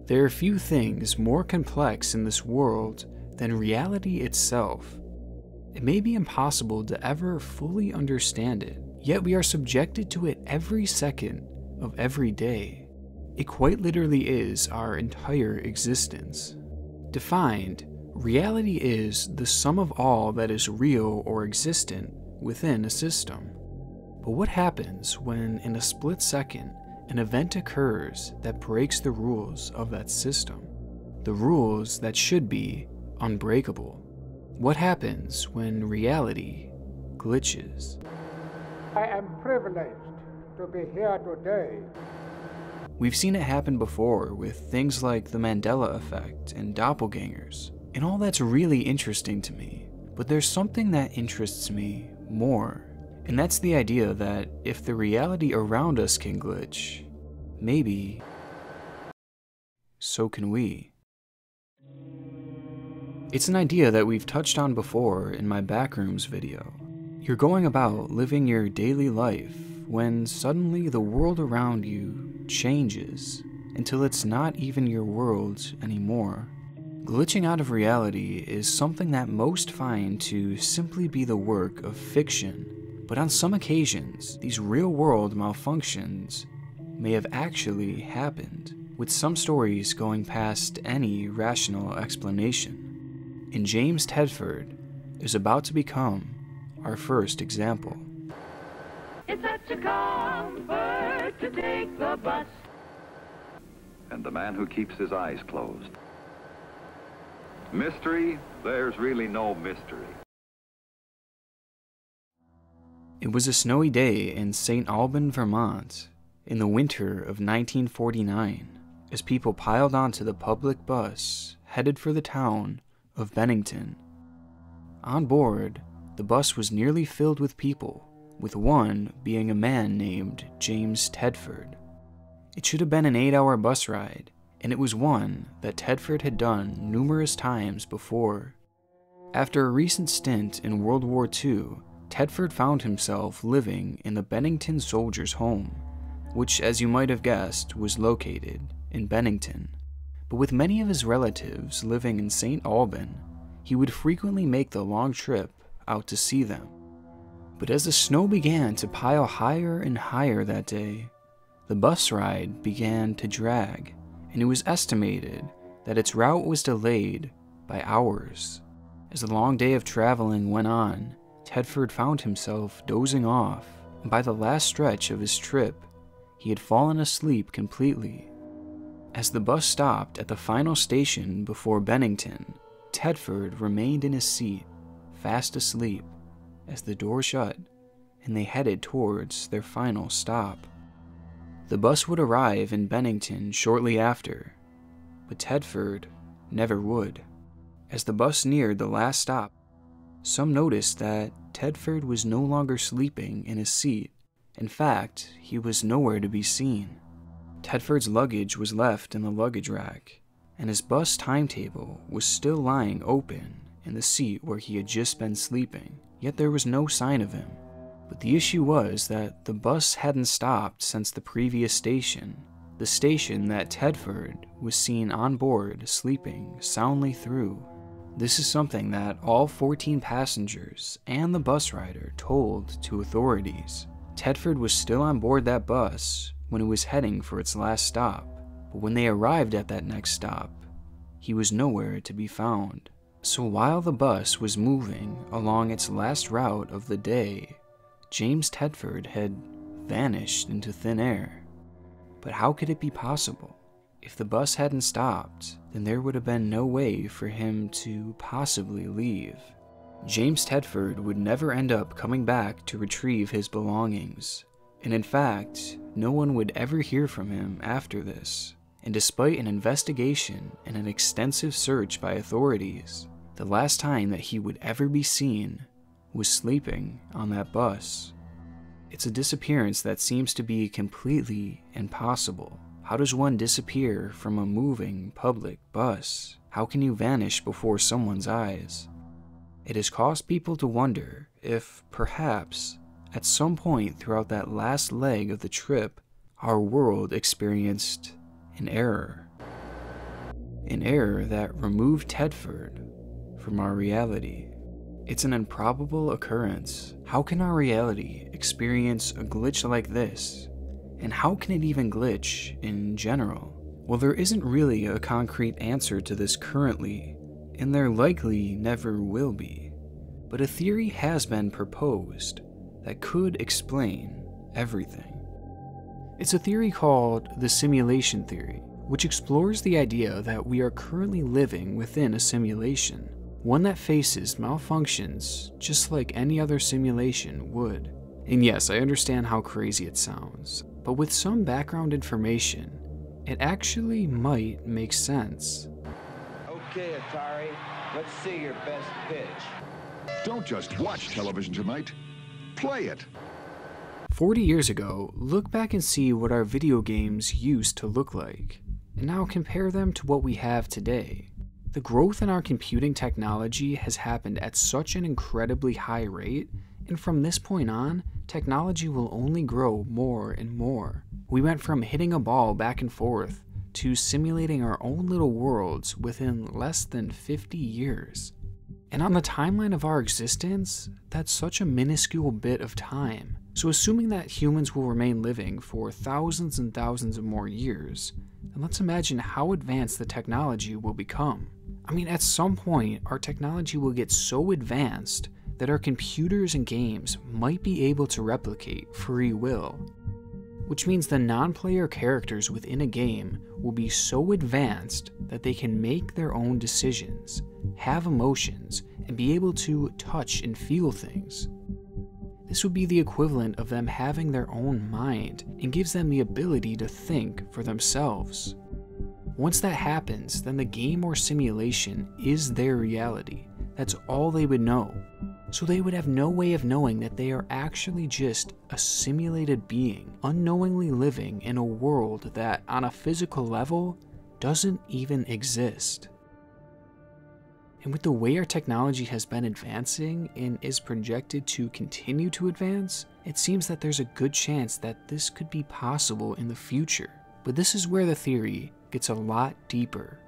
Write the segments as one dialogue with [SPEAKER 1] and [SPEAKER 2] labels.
[SPEAKER 1] There are few things more complex in this world than reality itself. It may be impossible to ever fully understand it, yet we are subjected to it every second of every day. It quite literally is our entire existence. Defined, reality is the sum of all that is real or existent within a system. But what happens when, in a split second, an event occurs that breaks the rules of that system? The rules that should be unbreakable. What happens when reality glitches?
[SPEAKER 2] I am privileged to be here today.
[SPEAKER 1] We've seen it happen before with things like the Mandela effect and doppelgangers, and all that's really interesting to me. But there's something that interests me more, and that's the idea that if the reality around us can glitch, maybe so can we. It's an idea that we've touched on before in my Backrooms video. You're going about living your daily life when suddenly the world around you changes until it's not even your world anymore. Glitching out of reality is something that most find to simply be the work of fiction. But on some occasions, these real-world malfunctions may have actually happened, with some stories going past any rational explanation. And James Tedford is about to become our first example.
[SPEAKER 3] It's such a comfort to take the bus.
[SPEAKER 4] And the man who keeps his eyes closed. Mystery? There's really no mystery.
[SPEAKER 1] It was a snowy day in St. Albans, Vermont, in the winter of 1949, as people piled onto the public bus headed for the town of Bennington. On board, the bus was nearly filled with people, with one being a man named James Tedford. It should have been an 8-hour bus ride, and it was one that Tedford had done numerous times before. After a recent stint in World War II, Tedford found himself living in the Bennington Soldiers' Home, which, as you might have guessed, was located in Bennington. But with many of his relatives living in St. Albans, he would frequently make the long trip out to see them. But as the snow began to pile higher and higher that day, the bus ride began to drag, and it was estimated that its route was delayed by hours. As the long day of traveling went on, Tedford found himself dozing off, and by the last stretch of his trip, he had fallen asleep completely. As the bus stopped at the final station before Bennington, Tedford remained in his seat, fast asleep, as the door shut, and they headed towards their final stop. The bus would arrive in Bennington shortly after, but Tedford never would. As the bus neared the last stop, some noticed that Tedford was no longer sleeping in his seat. In fact, he was nowhere to be seen. Tedford's luggage was left in the luggage rack, and his bus timetable was still lying open in the seat where he had just been sleeping, yet there was no sign of him. But the issue was that the bus hadn't stopped since the previous station, the station that Tedford was seen on board sleeping soundly through. This is something that all 14 passengers and the bus rider told to authorities. Tedford was still on board that bus when it was heading for its last stop, but when they arrived at that next stop, he was nowhere to be found. So while the bus was moving along its last route of the day, James Tedford had vanished into thin air. But how could it be possible? If the bus hadn't stopped, then there would have been no way for him to possibly leave. James Tedford would never end up coming back to retrieve his belongings, and in fact, no one would ever hear from him after this. And despite an investigation and an extensive search by authorities, the last time that he would ever be seen was sleeping on that bus. It's a disappearance that seems to be completely impossible. How does one disappear from a moving public bus? How can you vanish before someone's eyes? It has caused people to wonder if, perhaps, at some point throughout that last leg of the trip, our world experienced an error. an error that removed Tedford from our reality. It's an improbable occurrence. How can our reality experience a glitch like this? And how can it even glitch in general? Well, there isn't really a concrete answer to this currently, and there likely never will be. But a theory has been proposed that could explain everything. It's a theory called the simulation theory, which explores the idea that we are currently living within a simulation, one that faces malfunctions just like any other simulation would. And yes, I understand how crazy it sounds, but with some background information, it actually might make sense.
[SPEAKER 5] Okay, Atari, let's see your best pitch.
[SPEAKER 6] Don't just watch television tonight, play it.
[SPEAKER 1] 40 years ago, look back and see what our video games used to look like, and now compare them to what we have today. The growth in our computing technology has happened at such an incredibly high rate, and from this point on, technology will only grow more and more. We went from hitting a ball back and forth to simulating our own little worlds within less than 50 years. And on the timeline of our existence, that's such a minuscule bit of time. So assuming that humans will remain living for thousands and thousands of more years, then let's imagine how advanced the technology will become. I mean, at some point, our technology will get so advanced that our computers and games might be able to replicate free will, which means the non-player characters within a game will be so advanced that they can make their own decisions, have emotions, and be able to touch and feel things. This would be the equivalent of them having their own mind and gives them the ability to think for themselves. Once that happens, then the game or simulation is their reality. That's all they would know. So they would have no way of knowing that they are actually just a simulated being, unknowingly living in a world that, on a physical level, doesn't even exist. And with the way our technology has been advancing and is projected to continue to advance, it seems that there's a good chance that this could be possible in the future. But this is where the theory gets a lot deeper.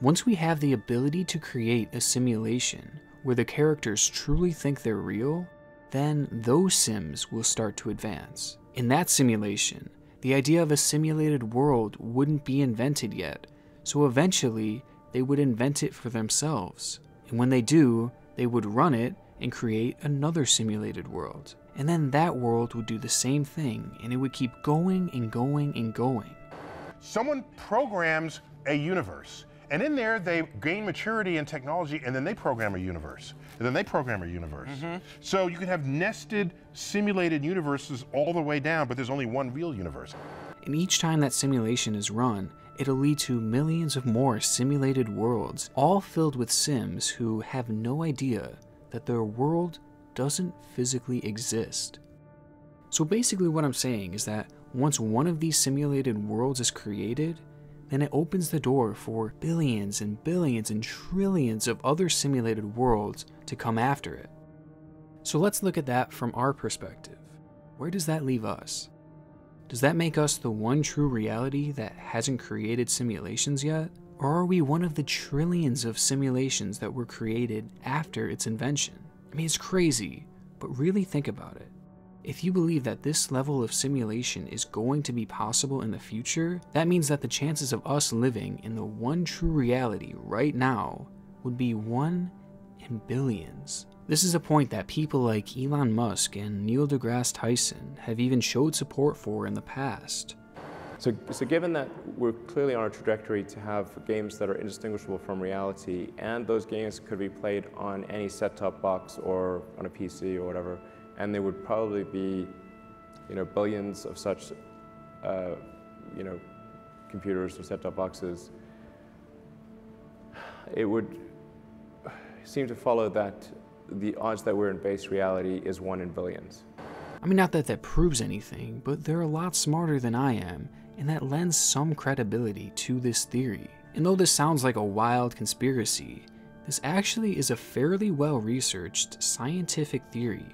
[SPEAKER 1] Once we have the ability to create a simulation where the characters truly think they're real, then those sims will start to advance. In that simulation, the idea of a simulated world wouldn't be invented yet, so eventually they would invent it for themselves. And when they do, they would run it and create another simulated world. And then that world would do the same thing, and it would keep going and going and going.
[SPEAKER 7] Someone programs a universe, and in there they gain maturity and technology, and then they program a universe, and then they program a universe. So you can have nested, simulated universes all the way down, but there's only one real universe.
[SPEAKER 1] And each time that simulation is run, it'll lead to millions of more simulated worlds, all filled with sims who have no idea that their world doesn't physically exist. So basically what I'm saying is that once one of these simulated worlds is created, then it opens the door for billions and billions and trillions of other simulated worlds to come after it. So let's look at that from our perspective. Where does that leave us? Does that make us the one true reality that hasn't created simulations yet? Or are we one of the trillions of simulations that were created after its invention? I mean, it's crazy, but really think about it. If you believe that this level of simulation is going to be possible in the future, that means that the chances of us living in the one true reality right now would be 1 in billions. This is a point that people like Elon Musk and Neil deGrasse Tyson have even showed support for in the past.
[SPEAKER 8] So given that we're clearly on a trajectory to have games that are indistinguishable from reality, and those games could be played on any set-top box or on a PC or whatever, and there would probably be, billions of such, computers or set-top boxes, it would seem to follow that the odds that we're in base reality is 1 in billions.
[SPEAKER 1] I mean, not that that proves anything, but they're a lot smarter than I am, and that lends some credibility to this theory. And though this sounds like a wild conspiracy, this actually is a fairly well-researched scientific theory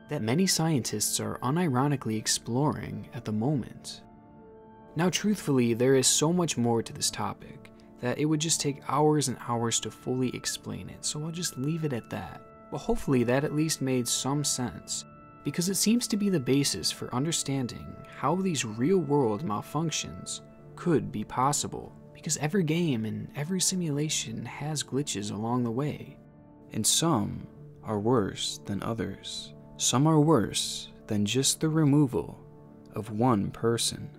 [SPEAKER 1] that many scientists are unironically exploring at the moment. Now, truthfully, there is so much more to this topic that it would just take hours and hours to fully explain it, so I'll just leave it at that. But hopefully that at least made some sense, because it seems to be the basis for understanding how these real-world malfunctions could be possible, because every game and every simulation has glitches along the way, and some are worse than others. Some are worse than just the removal of one person.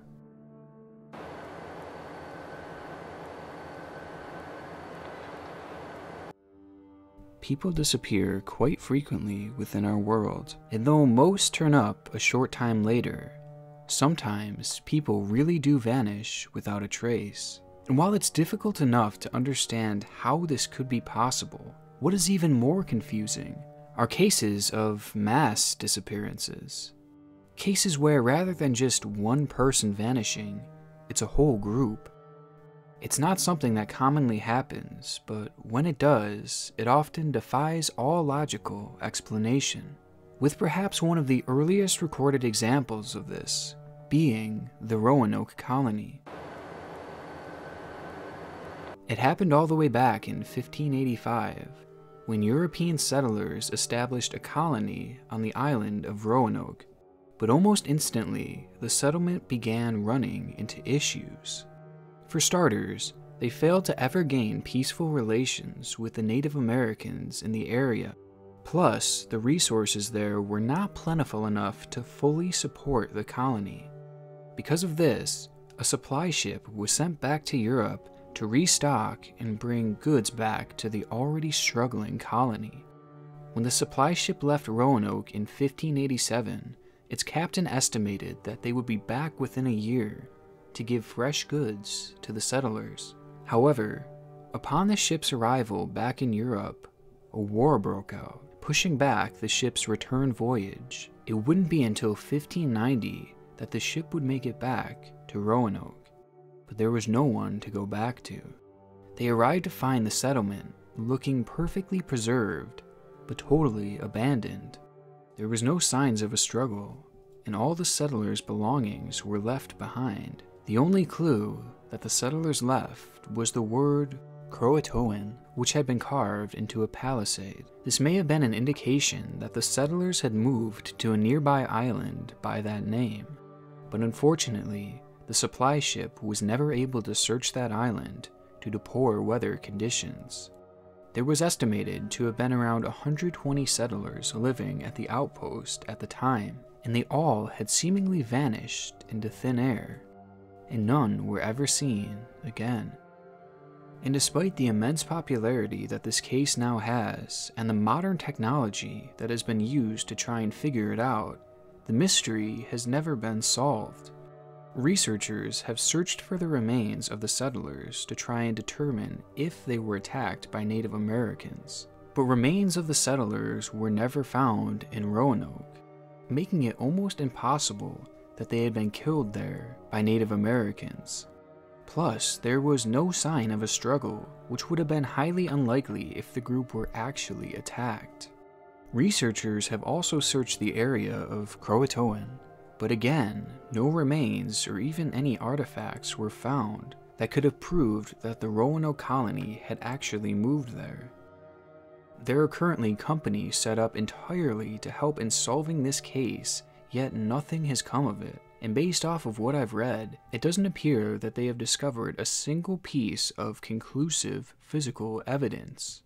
[SPEAKER 1] People disappear quite frequently within our world, and though most turn up a short time later, sometimes people really do vanish without a trace. And while it's difficult enough to understand how this could be possible, what is even more confusing are cases of mass disappearances. Cases where rather than just one person vanishing, it's a whole group. It's not something that commonly happens, but when it does, it often defies all logical explanation, with perhaps one of the earliest recorded examples of this being the Roanoke Colony. It happened all the way back in 1585, when European settlers established a colony on the island of Roanoke, but almost instantly, the settlement began running into issues. For starters, they failed to ever gain peaceful relations with the Native Americans in the area. Plus, the resources there were not plentiful enough to fully support the colony. Because of this, a supply ship was sent back to Europe to restock and bring goods back to the already struggling colony. When the supply ship left Roanoke in 1587, its captain estimated that they would be back within a year to give fresh goods to the settlers. However, upon the ship's arrival back in Europe, a war broke out, pushing back the ship's return voyage. It wouldn't be until 1590 that the ship would make it back to Roanoke, but there was no one to go back to. They arrived to find the settlement looking perfectly preserved, but totally abandoned. There was no signs of a struggle, and all the settlers' belongings were left behind. The only clue that the settlers left was the word Croatoan, which had been carved into a palisade. This may have been an indication that the settlers had moved to a nearby island by that name, but unfortunately, the supply ship was never able to search that island due to poor weather conditions. There was estimated to have been around 120 settlers living at the outpost at the time, and they all had seemingly vanished into thin air, and none were ever seen again. And despite the immense popularity that this case now has, and the modern technology that has been used to try and figure it out, the mystery has never been solved. Researchers have searched for the remains of the settlers to try and determine if they were attacked by Native Americans, but remains of the settlers were never found in Roanoke, making it almost impossible that they had been killed there by Native Americans. Plus, there was no sign of a struggle, which would have been highly unlikely if the group were actually attacked. Researchers have also searched the area of Croatoan, but again, no remains or even any artifacts were found that could have proved that the Roanoke colony had actually moved there. There are currently companies set up entirely to help in solving this case, yet nothing has come of it. And based off of what I've read, it doesn't appear that they have discovered a single piece of conclusive physical evidence.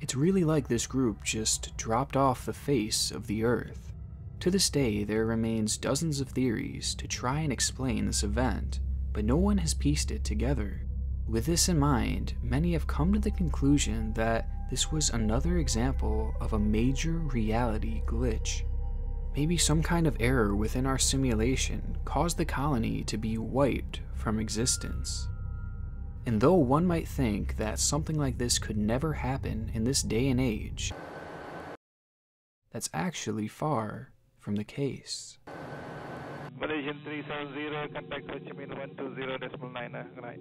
[SPEAKER 1] It's really like this group just dropped off the face of the earth. To this day, there remains dozens of theories to try and explain this event, but no one has pieced it together. With this in mind, many have come to the conclusion that this was another example of a major reality glitch. Maybe some kind of error within our simulation caused the colony to be wiped from existence. And though one might think that something like this could never happen in this day and age, that's actually far from the case.
[SPEAKER 9] Malaysian 370, contact Ho Chi Minh 120.9, good night.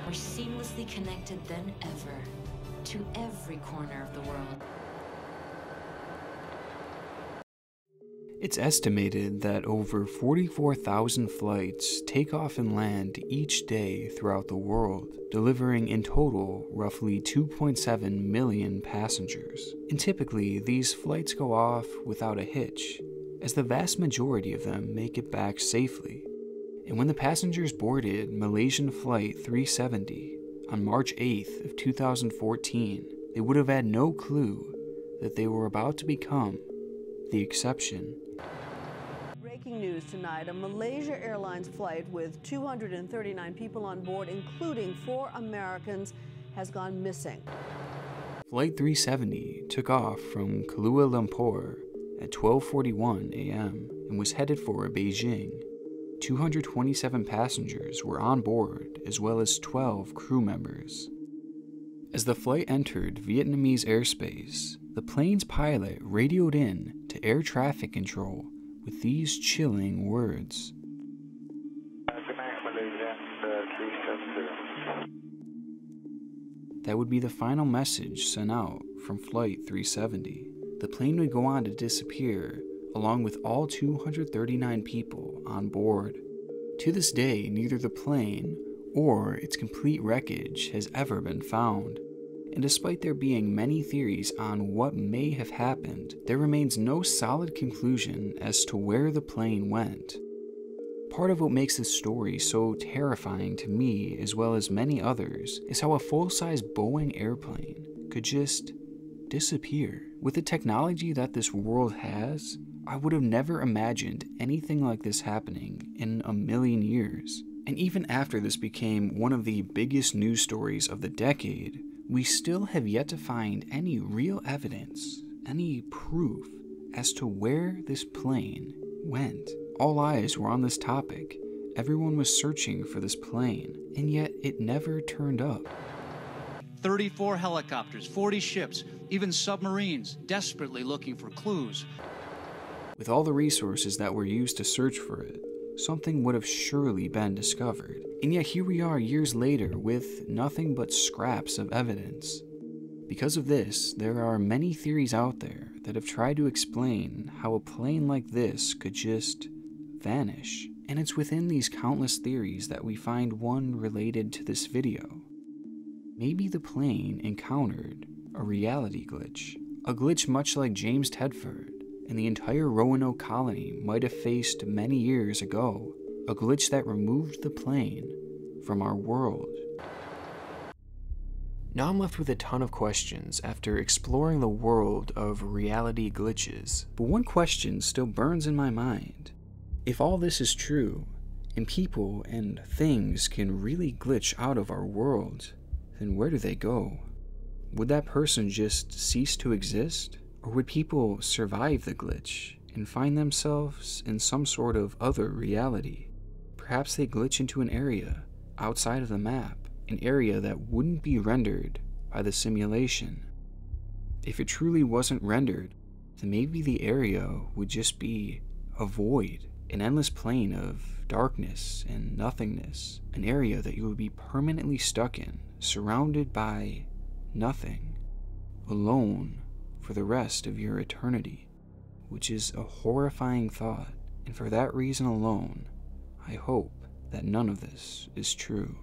[SPEAKER 10] We're seamlessly connected than ever to every corner of the world.
[SPEAKER 1] It's estimated that over 44,000 flights take off and land each day throughout the world, delivering in total roughly 2.7 million passengers. And typically, these flights go off without a hitch, as the vast majority of them make it back safely. And when the passengers boarded Malaysian Flight 370 on March 8th of 2014, they would have had no clue that they were about to become the exception.
[SPEAKER 11] Breaking news tonight, a Malaysia Airlines flight with 239 people on board, including 4 Americans, has gone missing.
[SPEAKER 1] Flight 370 took off from Kuala Lumpur at 12:41 a.m. and was headed for Beijing. 227 passengers were on board, as well as 12 crew members. As the flight entered Vietnamese airspace, the plane's pilot radioed in to air traffic control with these chilling words.
[SPEAKER 9] Good night, Malaysia, 370.
[SPEAKER 1] That would be the final message sent out from Flight 370. The plane would go on to disappear, along with all 239 people on board. To this day, neither the plane or its complete wreckage has ever been found. And despite there being many theories on what may have happened, there remains no solid conclusion as to where the plane went. Part of what makes this story so terrifying to me, as well as many others, is how a full-size Boeing airplane could just disappear. With the technology that this world has, I would have never imagined anything like this happening in a million years. And even after this became one of the biggest news stories of the decade, we still have yet to find any real evidence, any proof as to where this plane went. All eyes were on this topic. Everyone was searching for this plane, and yet it never turned up.
[SPEAKER 12] 34 helicopters, 40 ships, even submarines, desperately looking for clues.
[SPEAKER 1] With all the resources that were used to search for it, something would have surely been discovered. And yet here we are years later with nothing but scraps of evidence. Because of this, there are many theories out there that have tried to explain how a plane like this could just vanish. And it's within these countless theories that we find one related to this video. Maybe the plane encountered a reality glitch. A glitch much like James Tedford and the entire Roanoke Colony might have faced many years ago. A glitch that removed the plane from our world. Now I'm left with a ton of questions after exploring the world of reality glitches. But one question still burns in my mind. If all this is true, and people and things can really glitch out of our world, then where do they go? Would that person just cease to exist? Or would people survive the glitch and find themselves in some sort of other reality? Perhaps they glitch into an area outside of the map, an area that wouldn't be rendered by the simulation. If it truly wasn't rendered, then maybe the area would just be a void, an endless plane of darkness and nothingness, an area that you would be permanently stuck in, surrounded by nothing, alone for the rest of your eternity, which is a horrifying thought, and for that reason alone, I hope that none of this is true.